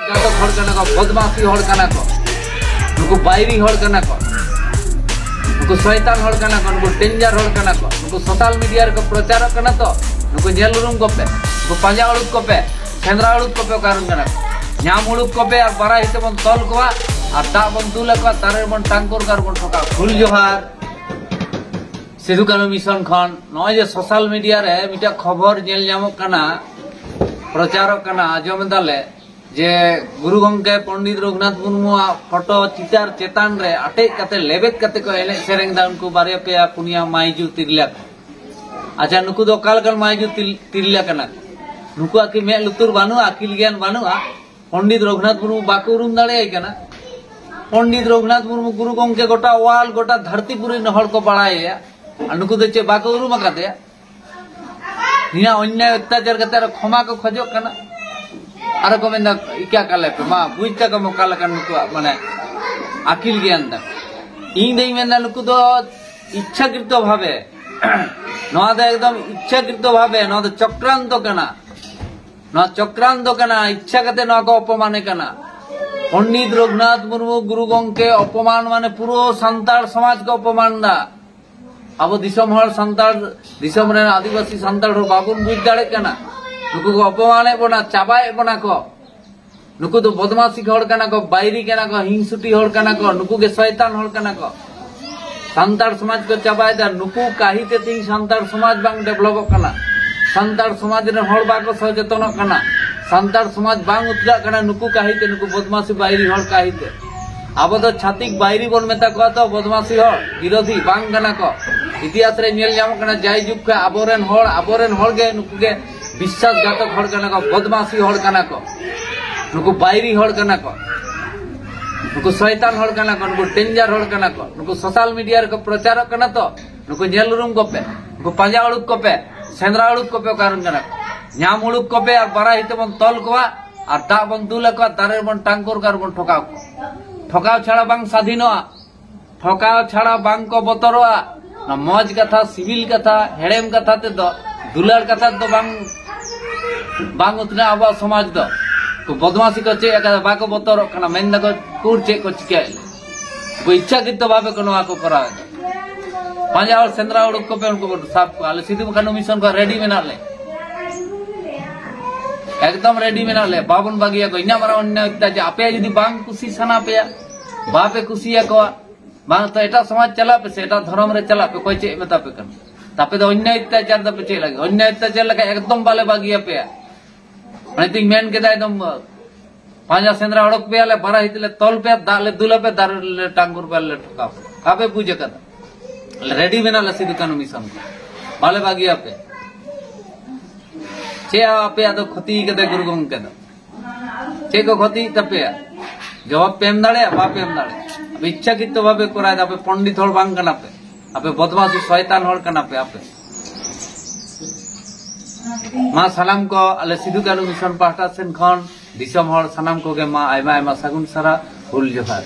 जातो हड़ कना को बदमाशी हड़ कना को नुकु बायरी हड़ कना को नुकु शैतान हड़ कना को नुकु डेंजर हड़ कना को नुकु सोशल मीडिया को प्रचार कना तो नुकु जेल रूम को पे नुकु पांजा उड़ुक को पे सेंद्रा उड़ुक को पे कारण कना ᱧᱟᱢ उड़ुक को पे और बारा हिते बन तल को और दा बन दुल को तारे बन टांगुर कार बन ठोका फुल जोहार सिधु कानु मिशन खन नय जे सोशल मीडिया रे मिटा खबर जेल ᱧᱟᱢᱚᱜ कना प्रचार कना आजम दाले जे गुरु गंगे पंडित रघुनाथ मुर्मू फोटो चितार चेतान रे अटे कते लेबेत कते को एने सेरेंग दा उनको बारे पे पुनिया माइजू तिरला अच्छा नुकु दो काल माइजू तिरला कना नुकु आकि मे लुतुर बानु अकिल ज्ञान बानु पंडित रघुनाथ मुर्मू बाको उरुम दाड़े कना पंडित रघुनाथ मुर्मू गुरु गंगे गोटा वाल गोटा धरती पुरी हड़ को बाड़ाया नुकु दो चे बाको उरुम काते निना अन्याय अत्याचार कते क्षमा को खोजो कना अरे को मेंदा क्या काले पे मा बुझता को काल कन नुकु माने अकिल ज्ञान दा इन देई मेंदा नुकु दो इच्छाकृत भावे नवा दा एकदम इच्छाकृत भावे नवा दा चक्रांत कना नवा चक्रांत कना इच्छा कते नवा को अपमान कना पंडित रघुनाथ मुर्मू गुरु गंगे अपमान माने पूरा संताल समाज को अपमान दा अब दिसम हर संताल दिसम रे आदिवासी संताल बाबुन बुझ दाड़े कना नुकु को अपमाने बना चाबाए बना को नुकु तो बदमाशी हड़ कना को बायरी कना को हिंसुटी हड़ कना को नुकु के शैतान हड़ कना को संताल समाज को चाबाए दा नुकु काहिते ती संताल समाज बांग डेवलप कना संताल समाज रे हड़ बाको सचेतन कना संताल समाज बांग उतरा कना नुकु काहिते नुकु बदमाशी बायरी हड़ काहिते अब तो छातिक बायरी बन मेता को तो बदमाशी हड़ विरोधी बांग कना को इतिहास रे नेल जाम कना जाय जुग के आबोरेन हड़ गे नुकु के विश्वासघातक हड़ कना को बदमाशी हड़ कना को नुकु बायरी हड़ कना को नुकु शैतान हड़ कना को नुकु डेंजर हड़ कना को नुकु सोशल मीडिया रे को प्रचार कना तो नुकु जेल रूम को पे नुकु पांजा उड़ुक को पे सेंद्रा उड़ुक को पे कारण कना ᱧᱟᱢ उड़ुक को पे और बारा हिते बन तल को और दा बन दुल को तारे बन टांगुर कार बन ठोकाव छाड़ा बांग स्वाधीनोआ ठोकाव छाड़ा बांग को बतरोआ ना मौज कथा सिविल कथा हेड़ेम कथा ते दो दुलार कथा तो बांग उतना अब समाज दो को बदमाशी को चे बाको बतर कना मेंदा को कुर चे को चिके को इच्छाकृत भावे को नवा को करा पांजा और सेंद्रा उड़ुक को पे उनको साफ को आले सिधु कानु मिशन को रेडी मेना ले एकदम रेडी मेना ले बाबन बागिया को इना मारा अन्य जे आपे यदि बांग खुशी सना पे बापे खुशिया को बांग तो एटा समाज चला पे एटा धर्म रे चला पे कोई चे मेता पे कन तापे तो अन्य अत्याचार दा पे चे लगे अन्य अत्याचार लगा एकदम बाले बागिया पे माने तिंग मेन के दा एकदम पांजा सेंद्रा उड़क पे आले बारा हितले तल पे दाले दुला पे दार ले टांगुर पे ले ठका कापे पूजे कदा रेडी मेना ले सिधु कानु मिशन बाले बागिया पे चे आपे आदो खती कदे गुरु गंगे दा चे को खती तपे जवाब पेम दाड़े बाप पेम दाड़े अब इच्छा कितो भावे कराय आपे पंडित हड़ बांग कना पे आपे बदमाशी शैतान हड़ कना पे आपे मा सलाम को आले सिधु कानु मिशन पाहटा सेन खन दिसम हड़ सनाम को गे मा आयमा आयमा सागुन सारा हुल जोहार।